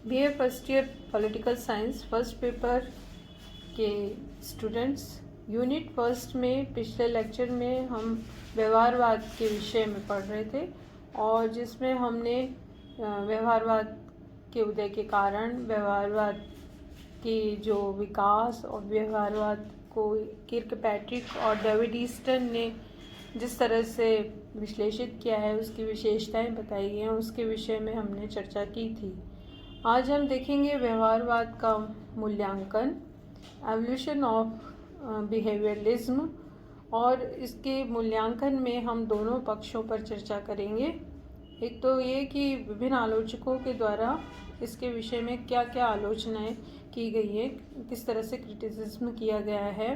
BA first year political science first paper के students, unit first में पिछले lecture में हम व्यवहारवाद के विषय में पढ़ रहे थे और जिसमें हमने व्यवहारवाद के उदय के कारण, व्यवहारवाद की जो विकास और व्यवहारवाद को किर्कपैट्रिक और डेविड ईस्टन ने जिस तरह से विश्लेषित किया है, उसकी विशेषताएं बताई गई हैं, उसके विषय में हमने चर्चा की थी। आज हम देखेंगे व्यवहारवाद का मूल्यांकन, एवोल्यूशन ऑफ बिहेवियरलिज्म, और इसके मूल्यांकन में हम दोनों पक्षों पर चर्चा करेंगे। एक तो ये कि विभिन्न आलोचकों के द्वारा इसके विषय में क्या क्या आलोचनाएं की गई है, किस तरह से क्रिटिसिज्म किया गया है,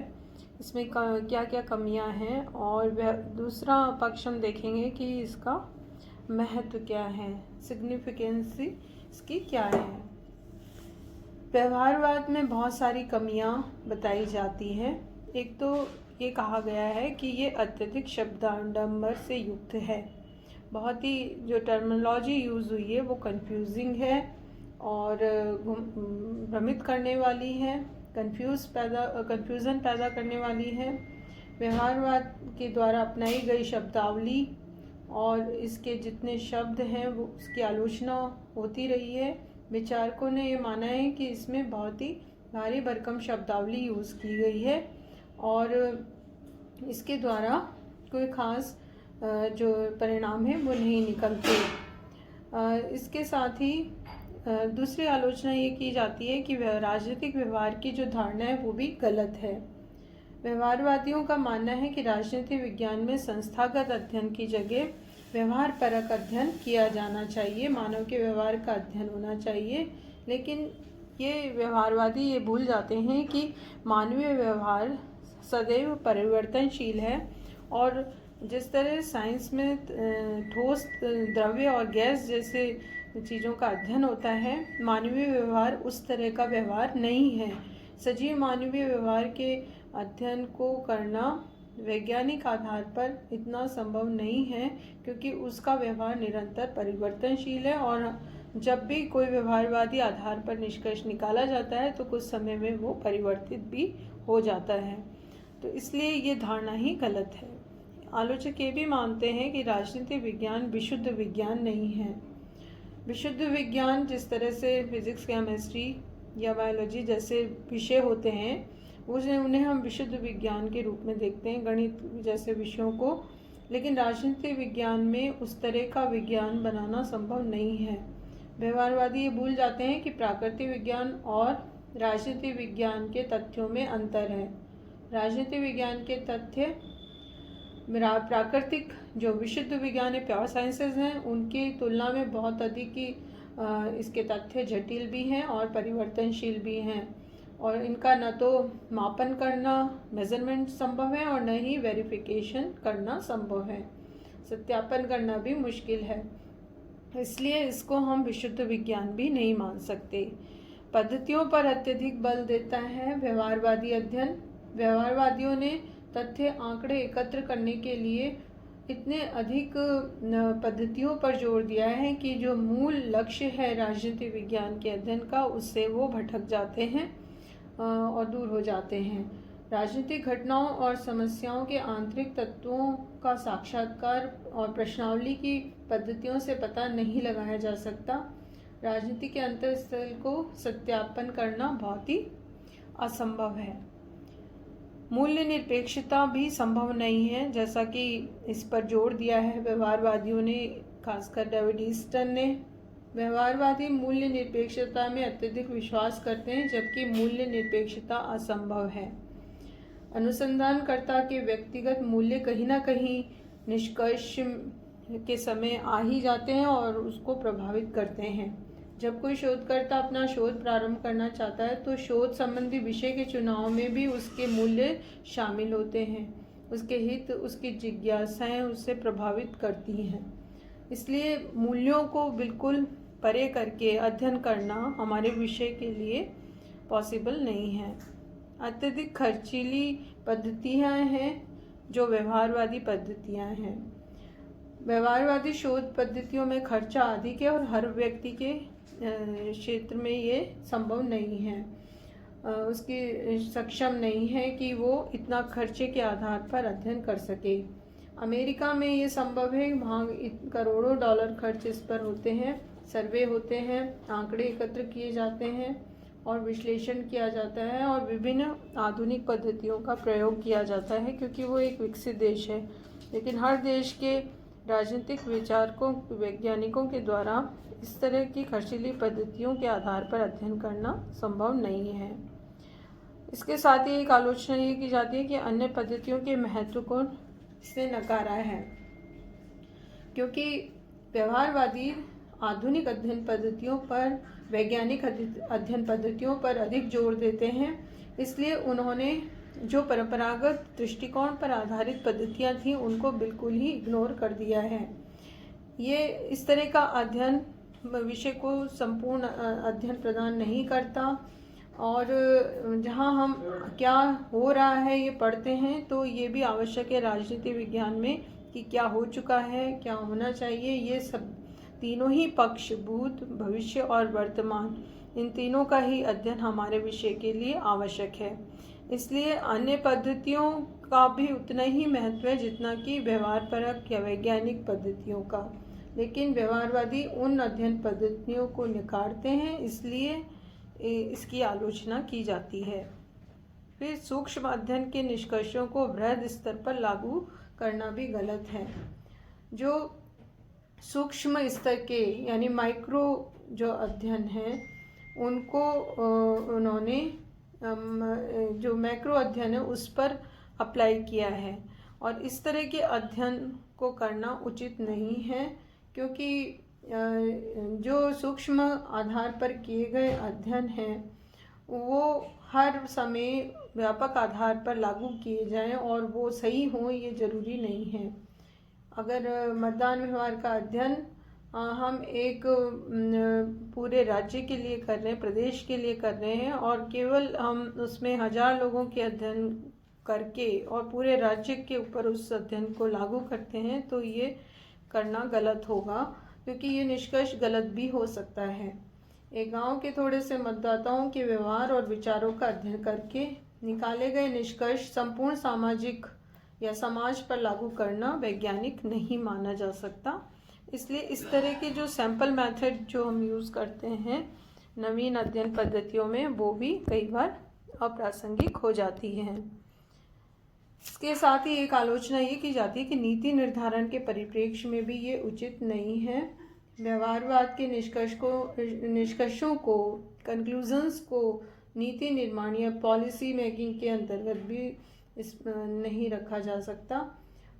इसमें क्या क्या कमियां हैं, और दूसरा पक्ष हम देखेंगे कि इसका महत्व क्या है, सिग्निफिकेंस इसकी क्या है। व्यवहारवाद में बहुत सारी कमियां बताई जाती हैं। एक तो ये कहा गया है कि ये अत्यधिक शब्दाडंबर से युक्त है, बहुत ही जो टर्मिनोलॉजी यूज़ हुई है वो कंफ्यूजिंग है और भ्रमित करने वाली है, कंफ्यूज़न पैदा करने वाली है। व्यवहारवाद के द्वारा अपनाई गई शब्दावली और इसके जितने शब्द हैं वो उसकी आलोचना होती रही है। विचारकों ने ये माना है कि इसमें बहुत ही भारी भरकम शब्दावली यूज़ की गई है और इसके द्वारा कोई ख़ास जो परिणाम है वो नहीं निकलते। इसके साथ ही दूसरी आलोचना ये की जाती है कि राजनीतिक व्यवहार की जो धारणा है वो भी गलत है। व्यवहारवादियों का मानना है कि राजनीति विज्ञान में संस्थागत अध्ययन की जगह व्यवहार परक अध्ययन किया जाना चाहिए, मानव के व्यवहार का अध्ययन होना चाहिए। लेकिन ये व्यवहारवादी ये भूल जाते हैं कि मानवीय व्यवहार सदैव परिवर्तनशील है और जिस तरह साइंस में ठोस, द्रव्य और गैस जैसे चीज़ों का अध्ययन होता है, मानवीय व्यवहार उस तरह का व्यवहार नहीं है। सजीव मानवीय व्यवहार के अध्ययन को करना वैज्ञानिक आधार पर इतना संभव नहीं है क्योंकि उसका व्यवहार निरंतर परिवर्तनशील है और जब भी कोई व्यवहारवादी आधार पर निष्कर्ष निकाला जाता है तो कुछ समय में वो परिवर्तित भी हो जाता है। तो इसलिए ये धारणा ही गलत है। आलोचक ये भी मानते हैं कि राजनीति विज्ञान विशुद्ध विज्ञान नहीं है। विशुद्ध विज्ञान जिस तरह से फिजिक्स, केमिस्ट्री या बायोलॉजी जैसे विषय होते हैं उन्हें हम विशुद्ध विज्ञान के रूप में देखते हैं, गणित जैसे विषयों को। लेकिन राजनीति विज्ञान में उस तरह का विज्ञान बनाना संभव नहीं है। व्यवहारवादी ये भूल जाते हैं कि प्राकृतिक विज्ञान और राजनीति विज्ञान के तथ्यों में अंतर है। राजनीति विज्ञान के तथ्य प्राकृतिक जो विशुद्ध विज्ञान है, प्योर साइंसेज हैं, उनकी तुलना में बहुत अधिक ही इसके तथ्य जटिल भी हैं और परिवर्तनशील भी हैं और इनका न तो मापन करना, मेजरमेंट संभव है और न ही वेरिफिकेशन करना संभव है, सत्यापन करना भी मुश्किल है। इसलिए इसको हम विशुद्ध विज्ञान भी नहीं मान सकते। पद्धतियों पर अत्यधिक बल देता है व्यवहारवादी अध्ययन। व्यवहारवादियों ने तथ्य आंकड़े एकत्र करने के लिए इतने अधिक पद्धतियों पर जोर दिया है कि जो मूल लक्ष्य है राजनीति विज्ञान के अध्ययन का, उससे वो भटक जाते हैं और दूर हो जाते हैं। राजनीतिक घटनाओं और समस्याओं के आंतरिक तत्वों का साक्षात्कार और प्रश्नावली की पद्धतियों से पता नहीं लगाया जा सकता। राजनीति के अंतःस्थल को सत्यापन करना बहुत ही असंभव है। मूल्य निरपेक्षता भी संभव नहीं है, जैसा कि इस पर जोर दिया है व्यवहारवादियों ने, खासकर डेविड ईस्टन ने। व्यवहारवादी मूल्य निरपेक्षता में अत्यधिक विश्वास करते हैं जबकि मूल्य निरपेक्षता असंभव है। अनुसंधानकर्ता के व्यक्तिगत मूल्य कहीं ना कहीं निष्कर्ष के समय आ ही जाते हैं और उसको प्रभावित करते हैं। जब कोई शोधकर्ता अपना शोध प्रारंभ करना चाहता है तो शोध संबंधी विषय के चुनाव में भी उसके मूल्य शामिल होते हैं। उसके हित, उसकी जिज्ञासाएं उससे प्रभावित करती हैं। इसलिए मूल्यों को बिल्कुल परे करके अध्ययन करना हमारे विषय के लिए पॉसिबल नहीं है। अत्यधिक खर्चीली पद्धतियाँ हैं जो व्यवहारवादी पद्धतियाँ हैं। व्यवहारवादी शोध पद्धतियों में खर्चा अधिक है और हर व्यक्ति के क्षेत्र में ये संभव नहीं है, उसकी सक्षम नहीं है कि वो इतना खर्चे के आधार पर अध्ययन कर सके। अमेरिका में ये संभव है, वहाँ करोड़ों डॉलर खर्च इस पर होते हैं, सर्वे होते हैं, आंकड़े एकत्र किए जाते हैं और विश्लेषण किया जाता है और विभिन्न आधुनिक पद्धतियों का प्रयोग किया जाता है, क्योंकि वो एक विकसित देश है। लेकिन हर देश के राजनीतिक विचारकों, वैज्ञानिकों के द्वारा इस तरह की खर्चीली पद्धतियों के आधार पर अध्ययन करना संभव नहीं है। इसके साथ ही एक आलोचना ये की जाती है कि अन्य पद्धतियों के महत्व को इसने नकारा है, क्योंकि व्यवहारवादी आधुनिक अध्ययन पद्धतियों पर, वैज्ञानिक अध्ययन पद्धतियों पर अधिक जोर देते हैं। इसलिए उन्होंने जो परंपरागत दृष्टिकोण पर आधारित पद्धतियां थीं उनको बिल्कुल ही इग्नोर कर दिया है। ये इस तरह का अध्ययन विषय को संपूर्ण अध्ययन प्रदान नहीं करता और जहाँ हम क्या हो रहा है ये पढ़ते हैं तो ये भी आवश्यक है राजनीति विज्ञान में कि क्या हो चुका है, क्या होना चाहिए। ये सब तीनों ही पक्ष, भूत, भविष्य और वर्तमान, इन तीनों का ही अध्ययन हमारे विषय के लिए आवश्यक है। इसलिए अन्य पद्धतियों का भी उतना ही महत्व है जितना कि व्यवहारपरक या वैज्ञानिक पद्धतियों का। लेकिन व्यवहारवादी उन अध्ययन पद्धतियों को नकारते हैं, इसलिए इसकी आलोचना की जाती है। फिर सूक्ष्म अध्ययन के निष्कर्षों को बृहद स्तर पर लागू करना भी गलत है। जो सूक्ष्म स्तर के यानी माइक्रो जो अध्ययन है उनको उन्होंने जो मैक्रो अध्ययन है उस पर अप्लाई किया है और इस तरह के अध्ययन को करना उचित नहीं है, क्योंकि जो सूक्ष्म आधार पर किए गए अध्ययन हैं वो हर समय व्यापक आधार पर लागू किए जाएं और वो सही हों ये ज़रूरी नहीं है। अगर मतदान व्यवहार का अध्ययन हम एक पूरे राज्य के लिए कर रहे हैं, प्रदेश के लिए कर रहे हैं और केवल हम उसमें 1000 लोगों के अध्ययन करके और पूरे राज्य के ऊपर उस अध्ययन को लागू करते हैं तो ये करना गलत होगा, क्योंकि ये निष्कर्ष गलत भी हो सकता है। एक गांव के थोड़े से मतदाताओं के व्यवहार और विचारों का अध्ययन करके निकाले गए निष्कर्ष संपूर्ण सामाजिक या समाज पर लागू करना वैज्ञानिक नहीं माना जा सकता। इसलिए इस तरह के जो सैंपल मेथड जो हम यूज़ करते हैं नवीन अध्ययन पद्धतियों में वो भी कई बार अप्रासंगिक हो जाती हैं। इसके साथ ही एक आलोचना ये की जाती है कि नीति निर्धारण के परिप्रेक्ष्य में भी ये उचित नहीं है। व्यवहारवाद के निष्कर्षों को, कंक्लूजन्स को नीति निर्माण या पॉलिसी मेकिंग के अंतर्गत भी नहीं रखा जा सकता।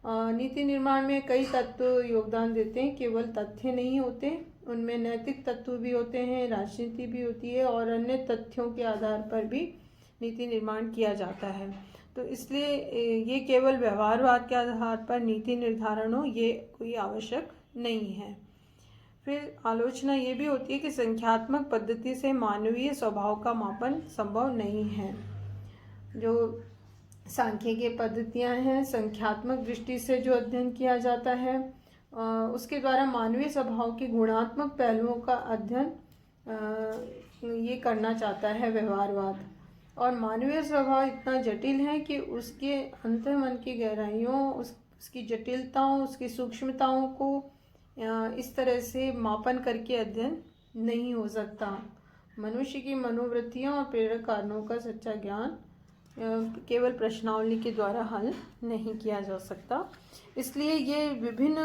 नीति निर्माण में कई तत्व योगदान देते हैं, केवल तथ्य नहीं होते, उनमें नैतिक तत्व भी होते हैं, राजनीति भी होती है और अन्य तथ्यों के आधार पर भी नीति निर्माण किया जाता है। तो इसलिए ये केवल व्यवहारवाद के आधार पर नीति निर्धारण हो ये कोई आवश्यक नहीं है। फिर आलोचना ये भी होती है कि संख्यात्मक पद्धति से मानवीय स्वभाव का मापन संभव नहीं है। जो सांख्यिकीय पद्धतियां हैं, संख्यात्मक दृष्टि से जो अध्ययन किया जाता है उसके द्वारा मानवीय स्वभाव के गुणात्मक पहलुओं का अध्ययन ये करना चाहता है व्यवहारवाद। और मानवीय स्वभाव इतना जटिल है कि उसके अंतर्मन की गहराइयों, उसकी जटिलताओं, उसकी सूक्ष्मताओं को इस तरह से मापन करके अध्ययन नहीं हो सकता। मनुष्य की मनोवृत्तियों और प्रेरक कारणों का सच्चा ज्ञान केवल प्रश्नावली के द्वारा हल नहीं किया जा सकता। इसलिए ये विभिन्न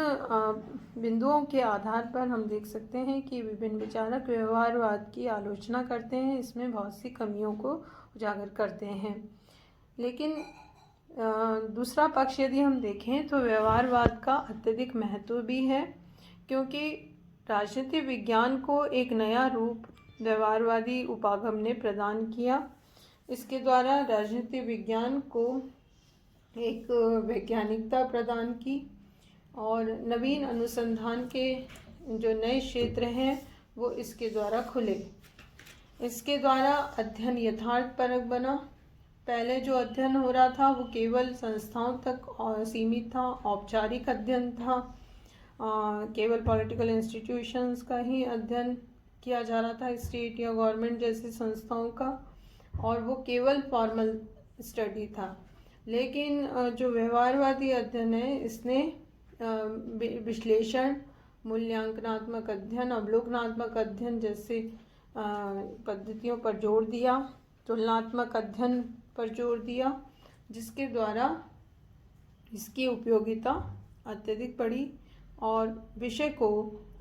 बिंदुओं के आधार पर हम देख सकते हैं कि विभिन्न विचारक व्यवहारवाद की आलोचना करते हैं, इसमें बहुत सी कमियों को उजागर करते हैं। लेकिन दूसरा पक्ष यदि हम देखें तो व्यवहारवाद का अत्यधिक महत्व भी है, क्योंकि राजनीति विज्ञान को एक नया रूप व्यवहारवादी उपागम ने प्रदान किया। इसके द्वारा राजनीति विज्ञान को एक वैज्ञानिकता प्रदान की और नवीन अनुसंधान के जो नए क्षेत्र हैं वो इसके द्वारा खुले। इसके द्वारा अध्ययन यथार्थपरक बना। पहले जो अध्ययन हो रहा था वो केवल संस्थाओं तक सीमित था, औपचारिक अध्ययन था। केवल पॉलिटिकल इंस्टीट्यूशंस का ही अध्ययन किया जा रहा था, स्टेट या गवर्नमेंट जैसी संस्थाओं का, और वो केवल फॉर्मल स्टडी था। लेकिन जो व्यवहारवादी अध्ययन है, इसने विश्लेषण, मूल्यांकनात्मक अध्ययन, अवलोकनात्मक अध्ययन जैसे पद्धतियों पर जोर दिया, तुलनात्मक अध्ययन पर जोर दिया, जिसके द्वारा इसकी उपयोगिता अत्यधिक बढ़ी और विषय को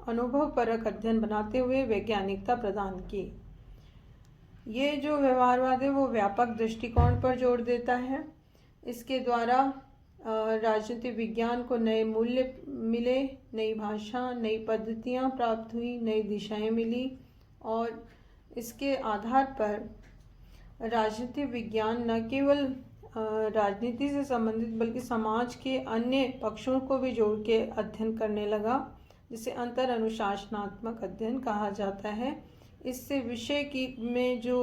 अनुभवपरक अध्ययन बनाते हुए वैज्ञानिकता प्रदान की। ये जो व्यवहारवाद है वो व्यापक दृष्टिकोण पर जोर देता है। इसके द्वारा राजनीतिक विज्ञान को नए मूल्य मिले, नई भाषा, नई पद्धतियाँ प्राप्त हुई, नई दिशाएं मिली, और इसके आधार पर राजनीतिक विज्ञान न केवल राजनीति से संबंधित बल्कि समाज के अन्य पक्षों को भी जोड़ के अध्ययन करने लगा, जिसे अंतर अनुशासनात्मक अध्ययन कहा जाता है। इससे विषय की में जो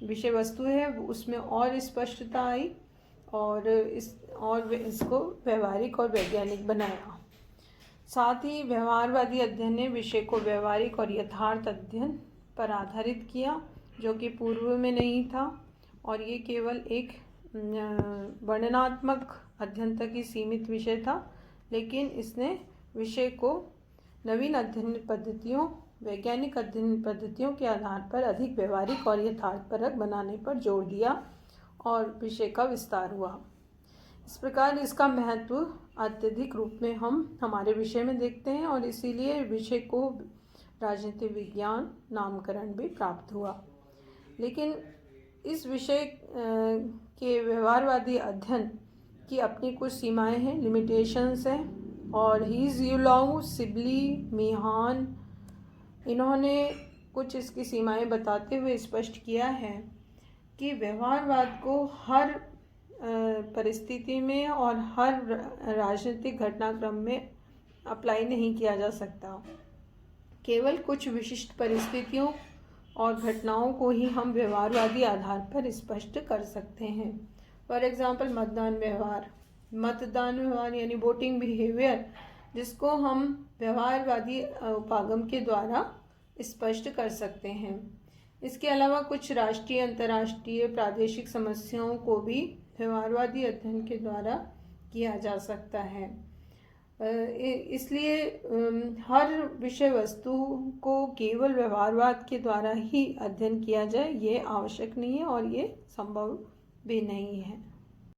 विषय वस्तु है उसमें और स्पष्टता आई और इसको व्यवहारिक और वैज्ञानिक बनाया। साथ ही व्यवहारवादी अध्ययन ने विषय को व्यवहारिक और यथार्थ अध्ययन पर आधारित किया, जो कि पूर्व में नहीं था, और ये केवल एक वर्णनात्मक अध्ययन तक ही सीमित विषय था। लेकिन इसने विषय को नवीन अध्ययन पद्धतियों, वैज्ञानिक अध्ययन पद्धतियों के आधार पर अधिक व्यवहारिक और यथार्थपरक बनाने पर जोर दिया और विषय का विस्तार हुआ। इस प्रकार इसका महत्व अत्यधिक रूप में हम हमारे विषय में देखते हैं और इसीलिए विषय को राजनीतिक विज्ञान नामकरण भी प्राप्त हुआ। लेकिन इस विषय के व्यवहारवादी अध्ययन की अपनी कुछ सीमाएं हैं, लिमिटेशंस हैं, और हीज़-यूलाउ, सिबली, मीहान, इन्होंने कुछ इसकी सीमाएं बताते हुए स्पष्ट किया है कि व्यवहारवाद को हर परिस्थिति में और हर राजनीतिक घटनाक्रम में अप्लाई नहीं किया जा सकता। केवल कुछ विशिष्ट परिस्थितियों और घटनाओं को ही हम व्यवहारवादी आधार पर स्पष्ट कर सकते हैं। फॉर एग्जाम्पल मतदान व्यवहार यानी वोटिंग बिहेवियर, जिसको हम व्यवहारवादी उपागम के द्वारा स्पष्ट कर सकते हैं। इसके अलावा कुछ राष्ट्रीय, अंतर्राष्ट्रीय, प्रादेशिक समस्याओं को भी व्यवहारवादी अध्ययन के द्वारा किया जा सकता है। इसलिए हर विषय वस्तु को केवल व्यवहारवाद के द्वारा ही अध्ययन किया जाए, ये आवश्यक नहीं है और ये संभव भी नहीं है।